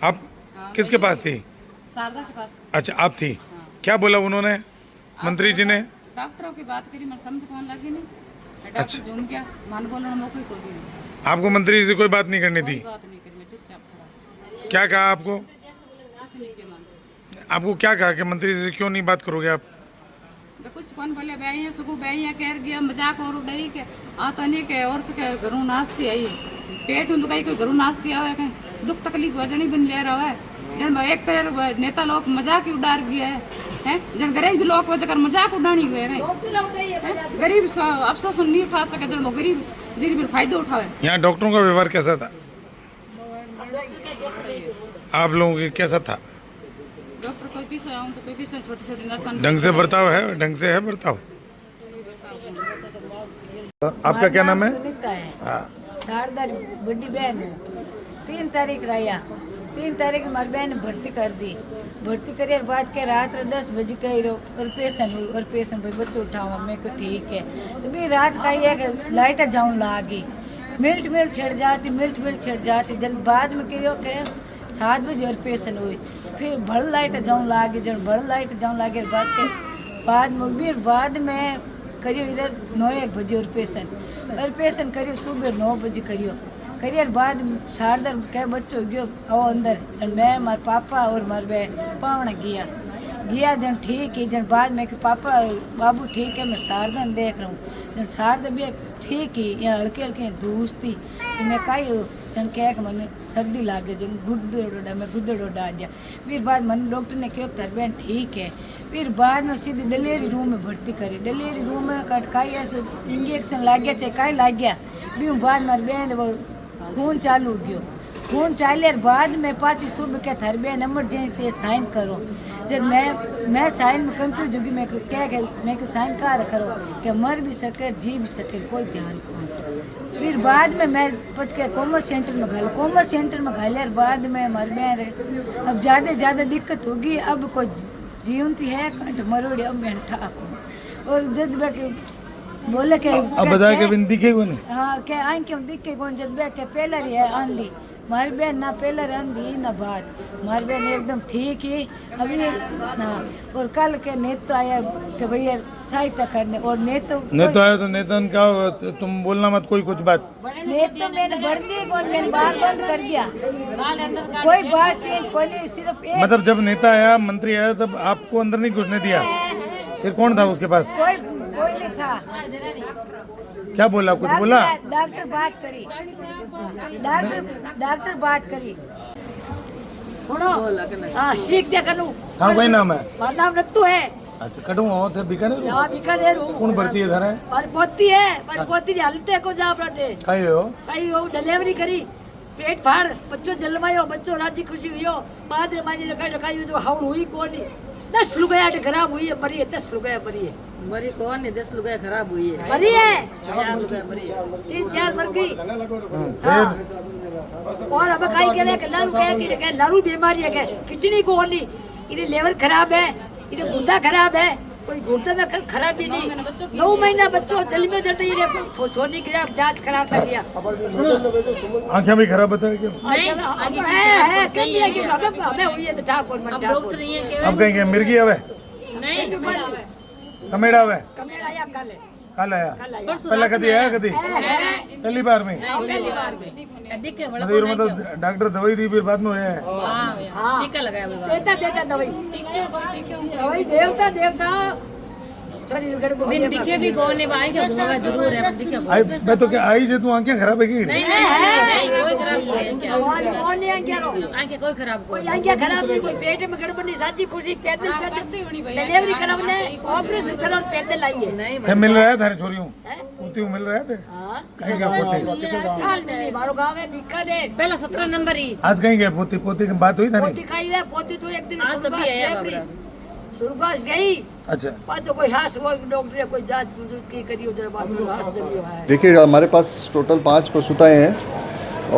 आप किसके पास थी? शारदा के पास। अच्छा, आप थी। क्या बोला उन्होंने, मंत्री जी ने? डॉक्टरों की बात करी, मैं समझ कौन लगी नहीं। डॉक्टर अच्छा। झूम गया, मान बोलने मौके को दी। आपको मंत्री जी से कोई बात नहीं करनी कोई थी? बात नहीं करी, मैं चुपचाप खड़ा। क्या कहा आपको? कुछ नहीं किया मानते। आपको क्या कहा कि मंत्री जी से क्यों नहीं बात करोगे आप? मैं कुछ कौन बोले, बैया सुबह बैया कह गया मजाक और डरी के आ तो नहीं के और तो के घरों नाचती आई पेट में दुखाई कोई घरों नाचती आवे कहीं दुख तकलीफ वजनी बन ले रहा है। जन एक तरह नेता लोग मजाक ही उड़ा गया है जन गरीब लोग वजह कर मजाक उड़ानी हुए हैं। गरीब अफसोस नहीं उठा सके, जन वो गरीब जी फायदा उठावे। यहाँ डॉक्टरों का व्यवहार कैसा था? आप लोगों के कैसा था? डॉक्टर कोई किसे आऊँ तो कोई किसे छोटी छोटी नर्सन ढंग से बर्ताव है? ढंग से है बर्ताव? आपका क्या नाम है? हाँ। शारदा बड़ी बहन है। 3 तारीख रहा, 3 तारीख हमारी बहन ने भर्ती कर दी। भर्ती कर बाद के रात 10 बजे कही रो और पेशेंट भाई बच्चों उठाओ मैं को ठीक है। तो भी रात का ही है लाइट जाऊँ लागी मिल्ट छिड़ जाती जन बाद में कहो के 7 बजे और पेशेंट हुई। फिर भड़ लाइट जाऊँ लागे जन भड़ लाइट जाऊँ लागे बाद में करियो 9-1 बजे और पेशेंट करियो सुबह 9 बजे करियर बाद शारदा के बच्चों गयो आओ अंदर और मैं मार पापा और मार बहन पावण गया जन ठीक है। जन बाद में कि पापा बाबू ठीक है, मैं शारदा ने देख रहा हूँ जन शारदा भी ठीक ही यहाँ हल्की धूस थी तो मैं कही जन कह के मैंने सर्दी लागे जन गुद्दड़ डोडा आ गया। फिर बाद मैंने डॉक्टर ने कहा तार बहन ठीक है। फिर बाद में सीधी डिलीवरी रूम में भर्ती करी। डिलीवरी रूम में कटकाई ऐसे इंजेक्शन लाग गया चाहे काई लाग गया भी बाद मार बहन वो खून चालू गयो। खून चाले बाद में पाची सुबह के थार बहन एमरजेंसी साइन करो। जब मैं साइन में कंफ्यूज होगी मैं क्या मैं साइन कार करो कि मर भी सके जी भी सके कोई ध्यान को। फिर बाद में मैं पहुँच के कॉमर्स सेंटर में घाले बाद में हमारे बहन अब ज़्यादा दिक्कत होगी। अब कोई जीवंती है कंठ मरोड़ी अब मैं ठाक और जब बोले के अब बता के बिन दिखे को नहीं। हाँ के आई क्यों दिखे कौन जब के पहले ही है आंधी मारी बहन ना पहले आंधी ना बाद मारी बहन एकदम ठीक ही अभी ना। और कल के नेता आया कि भैया सहायता करने और नेता आया तो नेता ने क्या तुम बोलना मत कोई कुछ बात। नेता मैंने भर दी कौन मैंने बात बंद कर दिया कोई बातचीत कोई नहीं सिर्फ एक मतलब जब नेता आया मंत्री आया तब आपको अंदर नहीं घुसने दिया? फिर कौन था उसके पास? कोई नहीं था। क्या बोला? कुछ बोला? डॉक्टर बात करी हाँ सीख दिया करूँ। हाँ कोई नाम है? हमारा नाम रत्तू है। अच्छा कटू हो थे बीकानेर? यहाँ बीकानेर हूँ। कौन भर्ती है इधर है? और पोती है पर पोती की हालत को जा पड़ते कहीं हो डिलीवरी करी पेट फाड़ बच्चों जलवायो बच्चों राजी खुशी हुई बाद में माजी रखाई हुई तो हाउल हुई कौन 10 लुगाया खराब हुई है मरी है 10 लुगाया मरी कौन है 10 लुगाया खराब हुई है मरी है 4 लुगाया मरी है 3-4 मर गई। और अब कहीं कह रहे कि लारू बीमारी है किडनी को होनी इधर लेवर खराब है इधर गुर्दा खराब है कोई गुर्दा में खराबी नहीं 9 महीना बच्चों जल में जलते ही छोड़ने की जांच खराब कर दिया। आँखें भी खराब बताया क्या? हमें हुई है तो अब कहीं गए मिर्गी अब कमेड़ा अब कल आया पहले कभी आया कभी पहली बार में मतलब डॉक्टर दवाई दी फिर बाद में आया है टीका लगाया देता दवाई देवता बिन दिखे भी कौन है भाई क्या घुमावा जरूर है दिखे आई मैं तो क्या आई जे तू आंखें खराब है की? नहीं कोई खराब नहीं आंखें कोई खराब कोई आंखें खराब नहीं कोई पेट में गड़बड़ नहीं राजी खुशी पैदल डिलीवरी कराने ऑपरेशन करा पैदल आई है। नहीं मिल रहा है थारे छोरियों पोती मिल रहा है कहीं गया पोती? मारो गांव है बीकानेर पहला 17 नंबर ही आज कहीं गया पोती की बात हुई था पोती खाई है पोती तो एक दिन आज तभी आया सुरबास गई। अच्छा तो कोई हास वो डॉक्टर कोई जांच की करी उधर बात हास करियो है। देखिए हमारे पास टोटल 5 प्रसूताएं हैं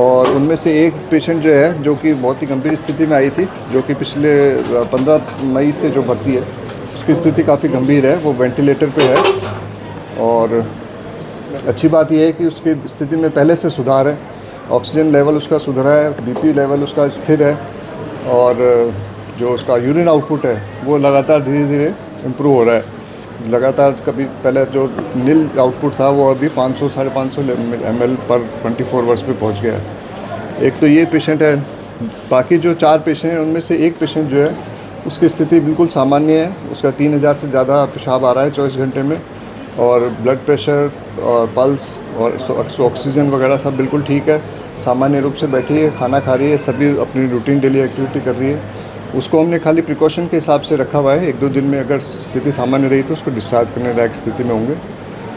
और उनमें से एक पेशेंट जो है जो कि बहुत ही गंभीर स्थिति में आई थी जो कि पिछले 15 मई से जो भर्ती है उसकी स्थिति काफ़ी गंभीर है वो वेंटिलेटर पे है। और अच्छी बात यह है कि उसकी स्थिति में पहले से सुधार है ऑक्सीजन लेवल उसका सुधरा है बीपी लेवल उसका स्थिर है और जो उसका यूरिन आउटपुट है वो लगातार धीरे धीरे इम्प्रूव हो रहा है। लगातार कभी पहले जो नील आउटपुट था वो अभी 500-550 ml पर 24 आवर्स पे पहुंच गया है। एक तो ये पेशेंट है, बाकी जो 4 पेशेंट हैं उनमें से एक पेशेंट जो है उसकी स्थिति बिल्कुल सामान्य है। उसका 3000 से ज़्यादा पेशाब आ रहा है 24 घंटे में, और ब्लड प्रेशर और पल्स और ऑक्सीजन वगैरह सब बिल्कुल ठीक है। सामान्य रूप से बैठी है, खाना खा रही है, सभी अपनी रूटीन डेली एक्टिविटी कर रही है। उसको हमने खाली प्रिकॉशन के हिसाब से रखा हुआ है। 1-2 दिन में अगर स्थिति सामान्य रही तो उसको डिस्चार्ज करने लायक स्थिति में होंगे।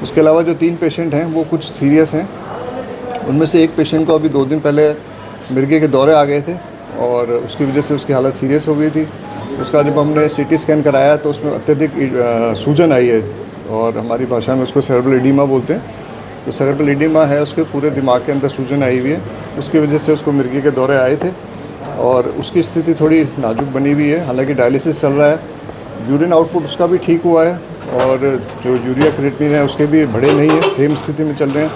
उसके अलावा जो 3 पेशेंट हैं वो कुछ सीरियस हैं। उनमें से एक पेशेंट को अभी 2 दिन पहले मिर्गी के दौरे आ गए थे और उसकी वजह से उसकी हालत सीरियस हो गई थी। उसका जब हमने CT स्कैन कराया तो उसमें अत्यधिक सूजन आई है और हमारी भाषा में उसको सेरेब्रल एडिमा बोलते हैं। तो सेरेब्रल एडिमा है, उसके पूरे दिमाग के अंदर सूजन आई हुई है। उसकी वजह से उसको मिर्गी के दौरे आए थे और उसकी स्थिति थोड़ी नाजुक बनी हुई है। हालांकि डायलिसिस चल रहा है। यूरिन आउटपुट उसका भी ठीक हुआ है और जो यूरिया क्रिएटिनिन है उसके भी बढ़े नहीं है, सेम स्थिति में चल रहे हैं।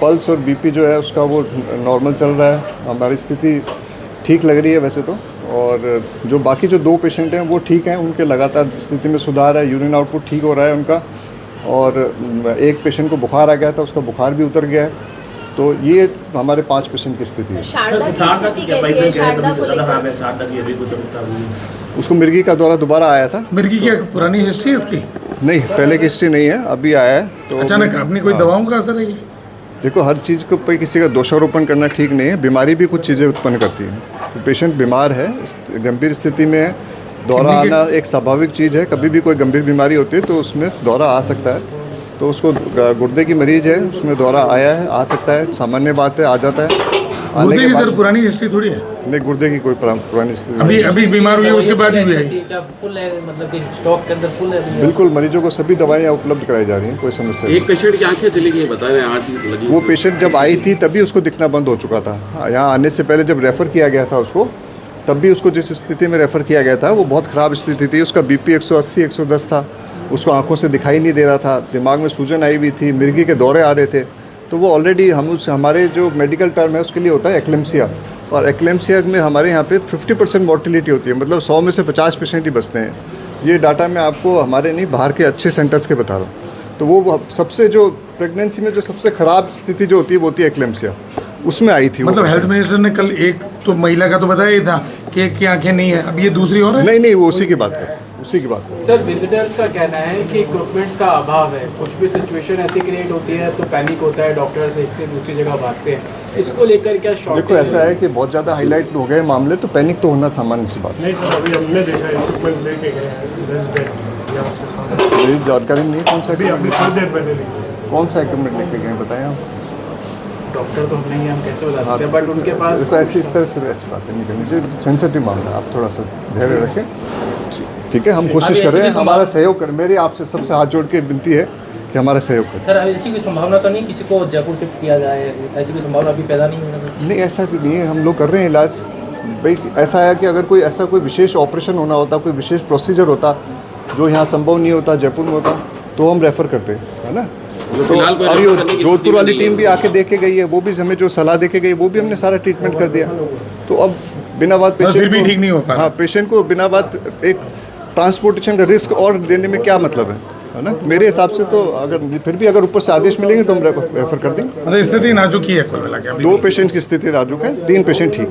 पल्स और BP जो है उसका वो नॉर्मल चल रहा है। हमारी स्थिति ठीक लग रही है वैसे तो। और जो बाकी जो 2 पेशेंट हैं वो ठीक हैं, उनके लगातार स्थिति में सुधार है, यूरिन आउटपुट ठीक हो रहा है उनका। और एक पेशेंट को बुखार आ गया था, उसका बुखार भी उतर गया है। तो ये हमारे 5 पेशेंट की स्थिति है। उसको मिर्गी का दौरा दोबारा आया था। मिर्गी की पुरानी हिस्ट्री है इसकी? नहीं, पहले की हिस्ट्री नहीं है, अभी आया है। तो अचानक अपनी कोई दवाओं का असर है ये? देखो, हर चीज़ के ऊपर किसी का दोषारोपण करना ठीक नहीं है। बीमारी भी कुछ चीज़ें उत्पन्न करती है। तो पेशेंट बीमार है, गंभीर स्थिति में है, दौरा आना एक स्वाभाविक चीज़ है। कभी भी कोई गंभीर बीमारी होती है तो उसमें दौरा आ सकता है। तो उसको गुर्दे की मरीज है, उसमें दौरा आया है, आ सकता है, सामान्य बात है, आ जाता है। गुर्दे की सर पुरानी हिस्ट्री थोड़ी है? नहीं, गुर्दे की कोई पुरानी स्थिति अभी बीमार हुई है उसके बाद ही हुई है? मतलब कि स्टॉक के अंदर फुल है? बिल्कुल, मरीजों को सभी दवाइयाँ उपलब्ध कराई जा रही हैं, कोई समस्या नहीं। एक पेशेंट की आंखें चली गई बता रहे हैं आज ही लगी। वो पेशेंट जब आई थी तभी उसको दिखना बंद हो चुका था। यहाँ आने से पहले जब रेफ़र किया गया था उसको, तब भी उसको जिस स्थिति में रेफ़र किया गया था वो बहुत ख़राब स्थिति थी। उसका BP 180-110 था, उसको आंखों से दिखाई नहीं दे रहा था, दिमाग में सूजन आई हुई थी, मिर्गी के दौरे आ रहे थे। तो वो ऑलरेडी हमारे जो मेडिकल टर्म है उसके लिए होता है एक्लेम्सिया, और एक्लेम्सिया में हमारे यहाँ पे 50% मॉर्टिलिटी होती है, मतलब 100 में से 50 पेशेंट ही बचते हैं। ये डाटा मैं आपको हमारे नहीं, बाहर के अच्छे सेंटर्स के बता रहा हूँ। तो वो सबसे जो प्रेगनेंसी में जो सबसे ख़राब स्थिति जो होती है वो होती है एक्लेम्सिया, उसमें आई थी। मतलब हेल्थ मिनिस्टर ने कल एक तो महिला का तो बताया ही था कि एक की आंखें नहीं है, अब ये दूसरी और है? नहीं, वो उसी की बात है, उसी की बात है। सर, विजिटर्स का कहना है कि इक्विपमेंट्स का अभाव है। कुछ भी सिचुएशन ऐसी क्रिएट होती है तो पैनिक होता है, डॉक्टर्स एक से दूसरी जगह भागते हैं। इसको लेकर क्या शॉर्टेज? देखो, ऐसा है कि बहुत ज़्यादा हाईलाइट हो गए मामले तो पैनिक तो होना सामान्य सी बात है। नहीं सर, अभी हमने देखा इक्विपमेंट लेके गए हैं। मेरी जानकारी नहीं, कौन सा अभी थोड़ी देर पहले लेके कौन सा इक्विपमेंट लेके गए बताएं आप? डॉक्टर तो हम नहीं हैं, हम कैसे बता सकते हैं, बट उनके पास इसको इस तरह से ऐसी बातें नहीं करनी चाहिए। सेंसिटिव मामला है, आप थोड़ा सा धैर्य रखें, ठीक है? हम कोशिश कर रहे हैं, हमारा सहयोग करें। मेरी आपसे सबसे हाथ जोड़ के विनती है कि हमारा सहयोग करें। सर, ऐसी कोई संभावना तो नहीं किसी को जयपुर शिफ्ट किया जाए? ऐसी कोई संभावना अभी पैदा नहीं होना? नहीं, ऐसा भी नहीं है, हम लोग कर रहे हैं इलाज। भाई ऐसा है कि अगर कोई ऐसा कोई विशेष ऑपरेशन होना होता, कोई विशेष प्रोसीजर होता जो यहाँ संभव नहीं होता, जयपुर में होता, तो हम रेफ़र करते, है ना? तो अभी जोधपुर वाली टीम भी आके देख के गई है, वो भी हमें जो सलाह दे के गई वो भी हमने सारा ट्रीटमेंट कर दिया। तो अब बिना बात पेशेंट भी ठीक नहीं हो पा रहा। हाँ, पेशेंट को बिना बात एक ट्रांसपोर्टेशन का रिस्क और देने में क्या मतलब है ना? मेरे हिसाब से तो अगर फिर भी अगर ऊपर से आदेश मिलेंगे तो हम रेफर कर देंगे। मतलब स्थिति नाजुक ही है कुल मिला के? 2 पेशेंट की स्थिति नाजुक है, 3 पेशेंट ठीक।